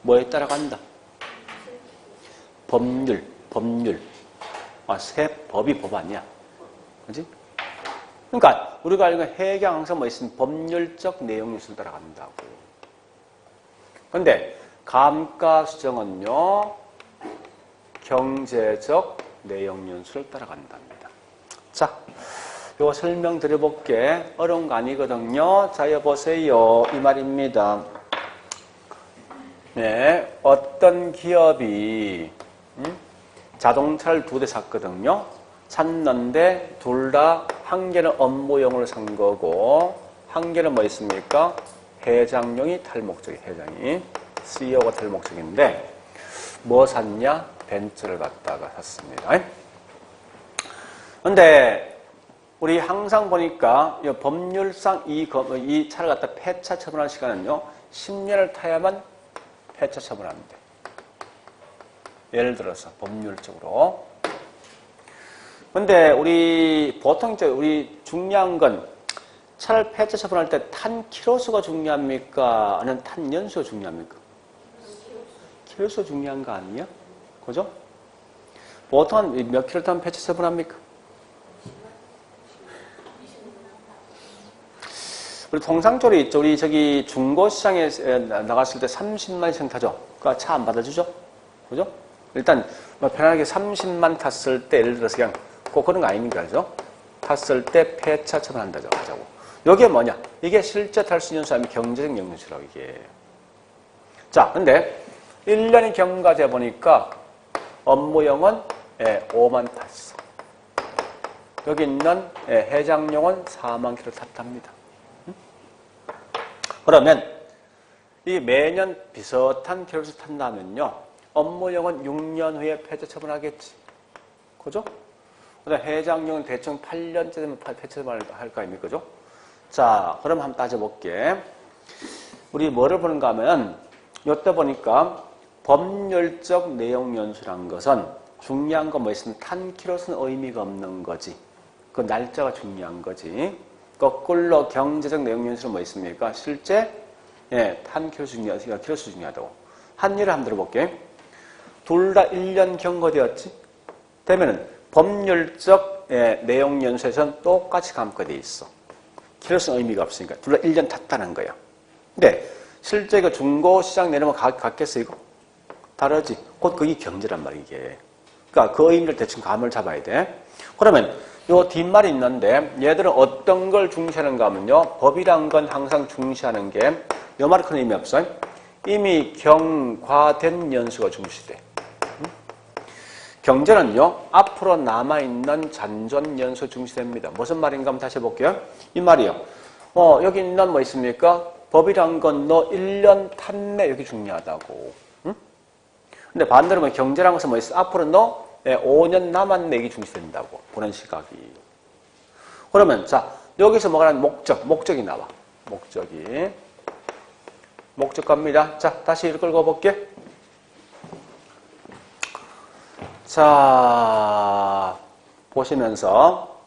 뭐에 따라간다? 법률. 세법이 법 아니야. 그지? 그러니까 우리가 알고 있는 회계학 항상 뭐 있으면 법률적 내용 요소를 따라간다고. 그런데 감가수정은요. 경제적 내용 연수를 따라간답니다. 자, 요거 설명드려볼게. 어려운 거 아니거든요. 자, 여보세요. 이 말입니다. 네, 어떤 기업이 자동차를 2대 샀거든요. 샀는데 둘 다 한 개는 업무용으로 산 거고 한 개는 뭐 있습니까? 회장용이 탈목적이 회장이 CEO가 탈목적인데 뭐 샀냐? 벤츠를 갖다가 샀습니다. 근데 우리 항상 보니까 법률상 이 차를 갖다 폐차 처분할 시간은요 10년을 타야만 폐차 처분합니다. 예를 들어서 법률적으로. 근데 우리 보통 우리 중요한 건 차를 폐차 처분할 때 탄 키로수가 중요합니까? 아니면 탄 연수가 중요합니까? 키로수가 중요한 거 아니야? 그죠? 보통 몇 킬로 타면 폐차 처분합니까? 우리 통상적으로 있죠. 우리 저기 중고시장에 나갔을 때 30만 이상 타죠. 그러니까 차 안 받아주죠? 그죠? 일단 편하게 30만 탔을 때 예를 들어서 그냥 꼭 그런 거 아닙니까? 그죠? 탔을 때 폐차 처분한다고 하자고. 이게 뭐냐? 이게 실제 탈 수 있는 사람이 경제적 영역이라고 이게. 자, 근데 1년이 경과돼 보니까 업무용은 5만 탔어. 여기 있는 해장용은 4만 킬로 탔답니다. 그러면 이 매년 비슷한 킬로수 탄다면요. 업무용은 6년 후에 폐차 처분하겠지. 그죠? 그다음 해장용은 대충 8년째 되면 폐차 처분할 거 아닙니까? 그죠? 자, 그럼 한번 따져볼게. 우리 뭐를 보는가 하면 이때 보니까 법률적 내용 연수란 것은 중요한 건 뭐 있으면 탄 킬로수는 의미가 없는 거지. 그 날짜가 중요한 거지. 거꾸로 경제적 내용 연수는 뭐 있습니까? 실제 탄 킬로수 중요하다고. 한 예를 한번 들어볼게. 둘 다 1년 경과되었지? 되면은 법률적 내용 연수에서는 똑같이 감가돼 있어. 킬로수는 의미가 없으니까 둘 다 1년 탔다는 거야. 근데 실제 그 중고시장 내놓으면 가격 같겠어, 이거? 다르지? 곧 그게 경제란 말이야, 이게. 그러니까 그 의미를 대충 감을 잡아야 돼. 그러면 요 뒷말이 있는데 얘들은 어떤 걸 중시하는가 하면요. 법이란 건 항상 중시하는 게 요 말은 큰 의미 없어요. 이미 경과된 연수가 중시돼. 경제는요. 앞으로 남아있는 잔존 연수 중시됩니다. 무슨 말인가 한번 다시 해볼게요. 이 말이요. 여기 있는 뭐 있습니까? 법이란 건 너 1년 탔네. 여기 중요하다고. 응? 근데 반대로 뭐 경제란 것은 뭐 있어? 앞으로 너 5년 남았네. 이게 중시된다고. 보는 시각이. 그러면 자 여기서 뭐가 나면 목적이 나와. 목적 갑니다. 자 다시 읽어볼게. 자 보시면서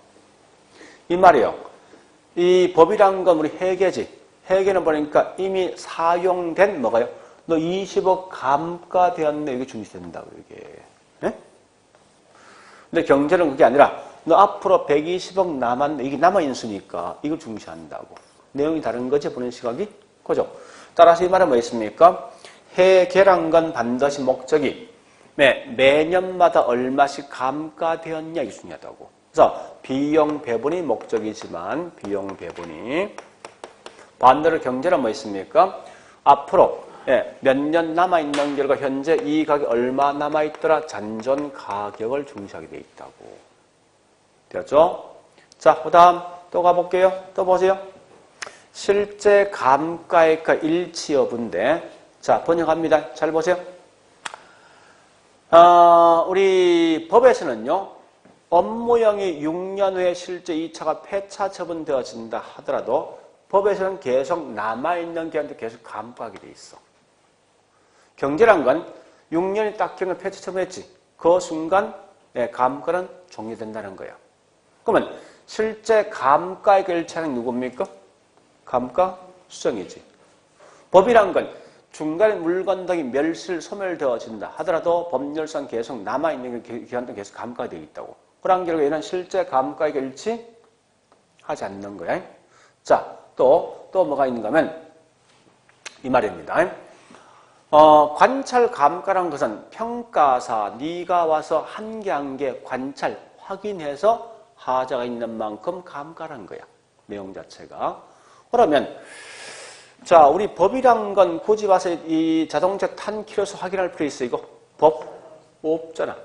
이 말이요. 이 법이란 건 우리 회계지. 회계는 보니까 이미 사용된 뭐가요? 너 20억 감가되었네. 이게 중시된다고 이게. 네? 근데 경제는 그게 아니라 너 앞으로 120억 남았네. 이게 남아인수니까 이걸 중시한다고. 내용이 다른 거지 보는 시각이. 그죠? 따라서 이 말은 뭐 있습니까? 회계란 건 반드시 목적이 매년마다 얼마씩 감가되었냐 이게 중요하다고. 그래서 비용 배분이 목적이지만 비용 배분이 반대로 경제는 뭐 있습니까? 앞으로 몇 년 남아있는 결과 현재 이 가격이 얼마 남아있더라 잔존 가격을 중시하게 돼 있다고. 되었죠? 자, 그 다음 또 가볼게요. 또 보세요. 실제 감가액과 일치 여부인데 자, 번역합니다. 잘 보세요. 우리 법에서는요. 업무형이 6년 후에 실제 2차가 폐차 처분되어진다 하더라도 법에서는 계속 남아있는 기한도 계속 감가하게 돼 있어. 경제란 건 6년이 딱 기한을 폐차 처분했지. 그 순간 감가는 종료된다는 거야. 그러면 실제 감가액 일차는 누굽니까? 감가 수정이지. 법이란 건 중간에 물건 등이 멸실, 소멸되어진다 하더라도 법률상 계속 남아있는 기한도 계속 감가되어 있다고. 그런 결과 얘는 실제 감가액 일치하지 않는 거야. 자, 또 뭐가 있는가 하면 이 말입니다. 관찰 감가라는 것은 평가사 네가 와서 한 개 한 개 관찰 확인해서 하자가 있는 만큼 감가라는 거야. 내용 자체가. 그러면 자 우리 법이란 건 굳이 와서 이 자동차 탄 키로수 확인할 필요 있어 이거? 법 없잖아.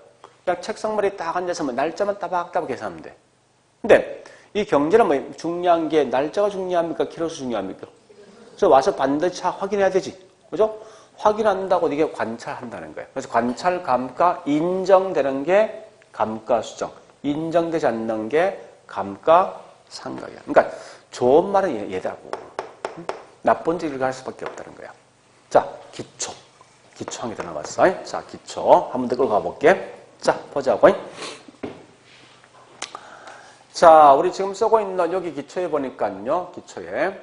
그냥 책상머리에 딱 앉아서 뭐 날짜만 따박따박 계산하면 돼. 근데 이 경제는 뭐 중요한 게 날짜가 중요합니까? 키로수 중요합니까? 그래서 와서 반드시 확인해야 되지. 그죠? 확인한다고 이게 관찰한다는 거예요. 그래서 관찰 감가 인정되는 게 감가 수정. 인정되지 않는 게 감가 상각이야. 그러니까 좋은 말은 얘다고. 나쁜 짓을 할 수밖에 없다는 거야. 자, 기초. 기초 한 개 더 남았어. 자, 기초. 한 번 더 끌고 가볼게. 자, 보자고. 자, 우리 지금 쓰고 있는 여기 기초에 보니까요. 기초에.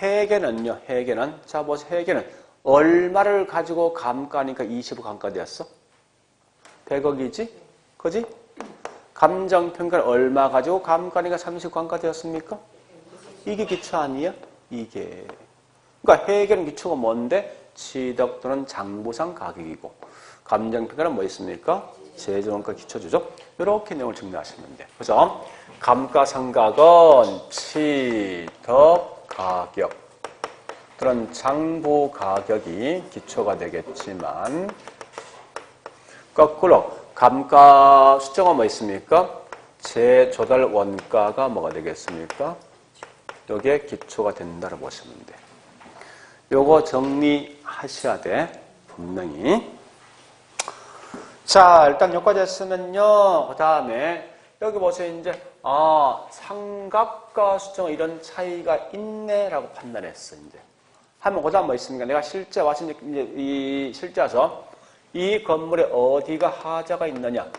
회계는요. 회계는. 자, 보세요. 회계는 얼마를 가지고 감가하니까 20억 감가되었어? 100억이지? 그지? 감정평가를 얼마 가지고 감가하니까 30억 감가되었습니까? 이게 기초 아니야? 이게. 그러니까 회계는 기초가 뭔데? 취득 또는 장부상 가격이고 감정평가는 뭐 있습니까? 재정원가 기초주죠. 이렇게 내용을 정리하시면 돼. 그래서 감가상각은 취득 가격 또는 장부 가격이 기초가 되겠지만 거꾸로 감가 수정은 뭐 있습니까? 재조달 원가가 뭐가 되겠습니까? 이게 기초가 된다고 보시면 돼. 요거 정리하셔야 돼. 분명히. 자, 일단 여기까지 했으면요. 그 다음에 여기 보세요. 이제 상각과 수정 이런 차이가 있네라고 판단했어. 이제 하면 그 다음 뭐 있습니까? 내가 실제 와서 이제 실제 와서 이 건물에 어디가 하자가 있느냐?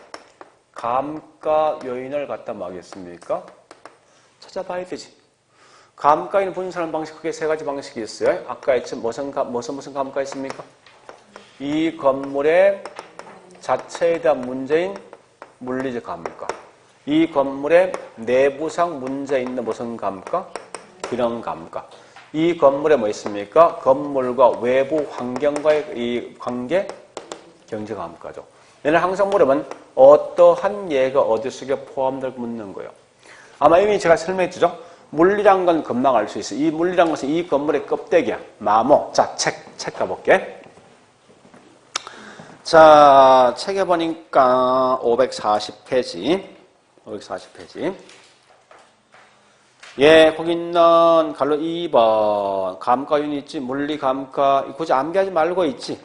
감가 요인을 갖다 뭐 하겠습니까? 찾아봐야 되지. 감가인 분산하는 방식 크게 세 가지 방식이 있어요. 아까 했던 무슨 감가 있습니까? 이 건물의 자체에 대한 문제인 물리적 감가. 이 건물의 내부상 문제 있는 무슨 감가? 기능 감가. 이 건물에 뭐 있습니까? 건물과 외부 환경과의 이 관계, 경제감가죠. 얘는 항상 물으면 어떠한 예가 어디 속에 포함될 묻는 거예요. 아마 이미 제가 설명했죠. 물리란 건 금방 알 수 있어요. 이 물리란 것은 이 건물의 껍데기야. 마모. 자, 책 가볼게. 자, 책에 보니까 540페이지. 540페이지. 예, 거기 있는 갈로 2번 감가윤 있지. 물리감가 굳이 암기하지 말고 있지.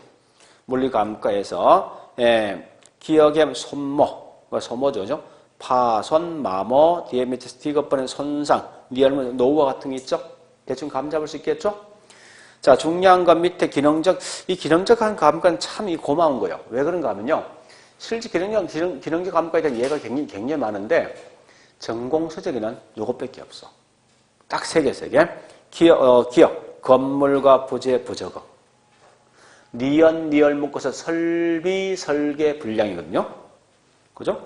물리감가에서 예, 기억의 손모, 소모죠. 파손, 마모, 뒤에 밑에 스티커번의 손상, 리얼문 노후와 같은 게 있죠. 대충 감 잡을 수 있겠죠. 자, 중요한 건 밑에 이 기능적한 감가는 참 고마운 거예요. 왜 그런가 하면요. 실제 기능적 감가에 대한 예가 굉장히 많은데 전공 서적에는 요것밖에 없어. 딱 세 개. 기억, 건물과 부재, 부적어. 리얼 묶어서 설비, 설계, 분량이거든요. 그죠?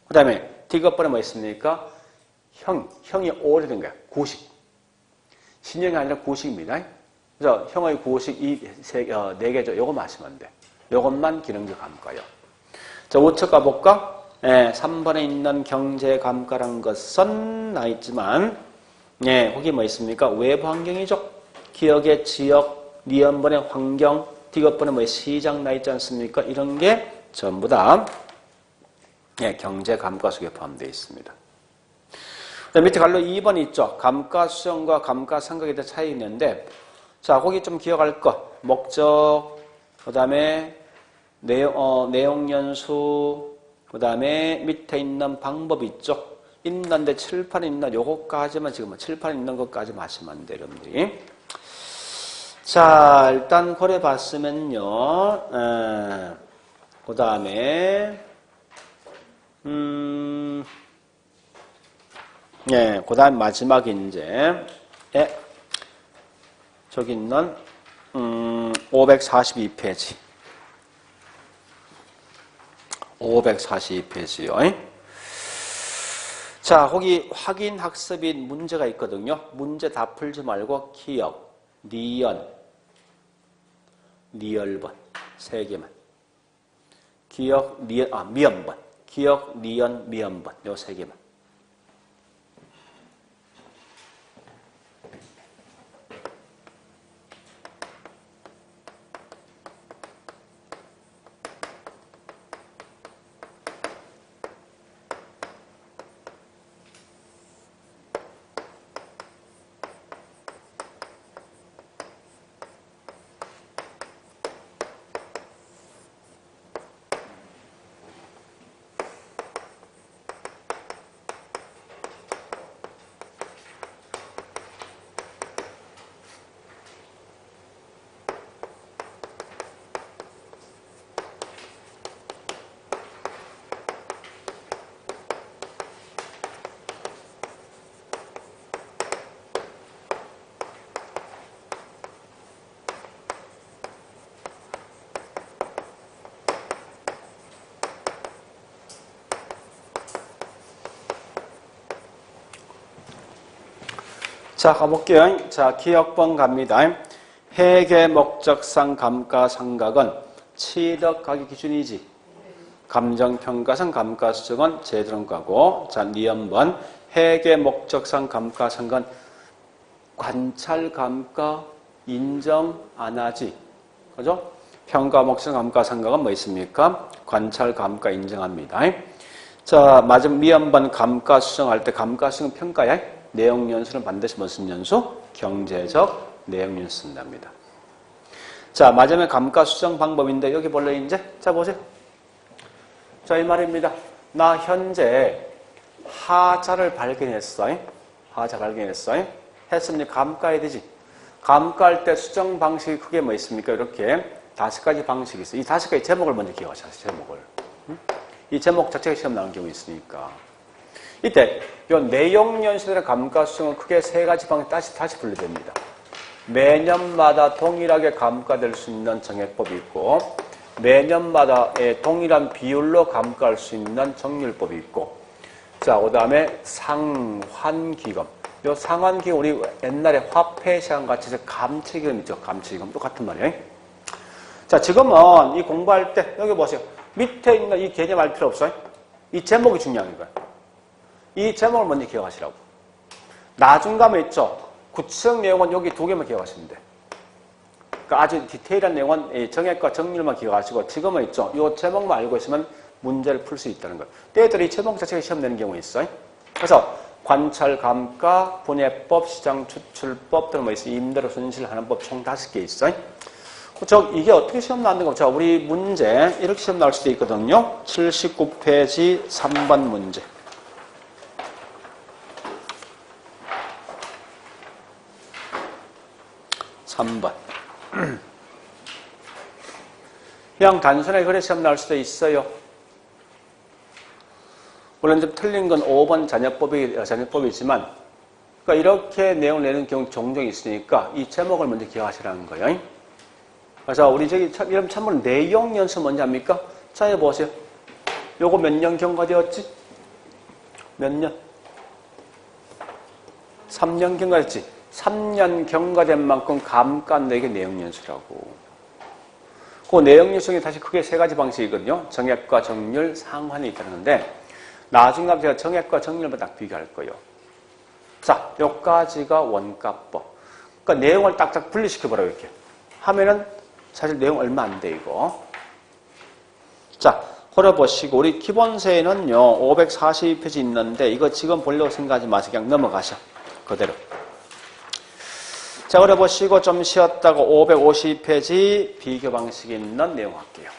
그 다음에 디귿번에 뭐 있습니까? 형이 오래된 거야. 구식. 신형이 아니라 구식입니다. 그래서 형의 구식 네 개죠. 요거 하시면 돼. 요것만 기능적 감가요. 자, 우측 가볼까? 예, 3번에 있는 경제 감가란 것은 나 있지만, 예, 거기 뭐 있습니까? 외부 환경이죠. 기억의 지역, 리언번의 환경, 디귿번에 뭐 시장 나 있지 않습니까? 이런 게 전부 다 예, 경제 감가 속에 포함되어 있습니다. 밑에 갈로 2번 있죠. 감가수정과 감가상각에 대한 차이 있는데, 자, 거기 좀 기억할 거. 목적, 그 다음에 내용연수, 그 다음에 밑에 있는 방법이 있죠. 있는데 칠판에 있는 요것까지만 지금 칠판에 있는 것까지만 하시면 안 돼요, 여러분들이. 자, 일단 고려 봤으면요. 그 다음에 예, 그 다음 마지막 이제 저기 있는 542페이지. 542페이지요. 자, 거기 확인 학습인 문제가 있거든요. 문제 다 풀지 말고 기억, 리얼번 세 개만. 기억, 미연번. 기억, 리언, 미연번. 요 세 개만. 자, 가볼게요. 자, 기억번 갑니다. 회계 목적상 감가상각은 취득가격 기준이지. 감정평가상 감가수정은 재들어가고. 자, 니은번 회계 목적상 감가상각은 관찰감가 인정 안 하지. 그죠? 평가 목적 감가상각은 뭐 있습니까? 관찰감가 인정합니다. 자, 마지막 미연번 감가수정할 때 감가수정 평가야. 내용연수는 반드시 무슨 연수? 경제적 내용연수 쓴답니다. 자, 마지막에 감가수정 방법인데 여기 볼래 이제? 자, 보세요. 자, 이 말입니다. 나 현재 하자를 발견했어. 하자 발견했어. 했으니 감가해야 되지. 감가할 때 수정 방식이 크게 뭐 있습니까? 이렇게 5가지 방식이 있어요. 이 5가지 제목을 먼저 기억하셔야 돼요. 제목을. 이 제목 자체가 시험 나온 경우 있으니까. 이때 이 내용연수들의 감가수정은 크게 3가지 방식 다시 분류됩니다. 매년마다 동일하게 감가될 수 있는 정액법이 있고, 매년마다 동일한 비율로 감가할 수 있는 정률법이 있고, 자, 그 다음에 상환기금. 요 상환기금 우리 옛날에 화폐 시간 같이 감채기금 있죠. 감채기금 똑같은 말이에요. 자, 지금은 이 공부할 때 여기 보세요. 밑에 있는 이 개념 알 필요 없어요. 이 제목이 중요한 거예요. 이 제목을 먼저 기억하시라고. 나중 가면 있죠. 구체적 내용은 여기 두 개만 기억하시면 돼. 그러니까 아주 디테일한 내용은 정액과 정률만 기억하시고 지금은 있죠. 이 제목만 알고 있으면 문제를 풀 수 있다는 거예요. 때때로 이 제목 자체가 시험 내는 경우가 있어요. 그래서 관찰, 감가, 분해법, 시장 추출법 등뭐 있어요. 임대료 손실하는 법 총 5개 있어요. 이게 어떻게 시험 나왔는가? 자, 우리 문제 이렇게 시험 나올 수도 있거든요. 79페이지 3번 문제. 그냥 단순하게 그래 시험 나올 수도 있어요. 물론 좀 틀린 건 5번 잔여법이지만, 그러니까 이렇게 내용 내는 경우 종종 있으니까 이 제목을 먼저 기억하시라는 거예요. 그래서 우리 이런 참고로 내용 연습 먼저 합니까? 자, 해보세요. 요거 몇 년 경과되었지? 몇 년? 3년 경과됐지? 3년 경과된 만큼 감가는 이게 내용 연수라고. 그 내용 연수에 다시 크게 세 가지 방식이거든요. 정액과 정률, 상환이 있다는 건데, 나중에 가면 제가 정액과 정률만 딱 비교할 거예요. 자, 여기까지가 원가법. 그러니까 내용을 딱딱 분리시켜보라고 이렇게. 하면은 사실 내용 얼마 안 돼, 이거. 자, 걸어보시고, 우리 기본세는요, 542페이지 있는데, 이거 지금 보려고 생각하지 마시고 그냥 넘어가셔. 그대로. 자, 걸어보시고 좀 쉬었다가 550페이지 비교 방식이 있는 내용 할게요.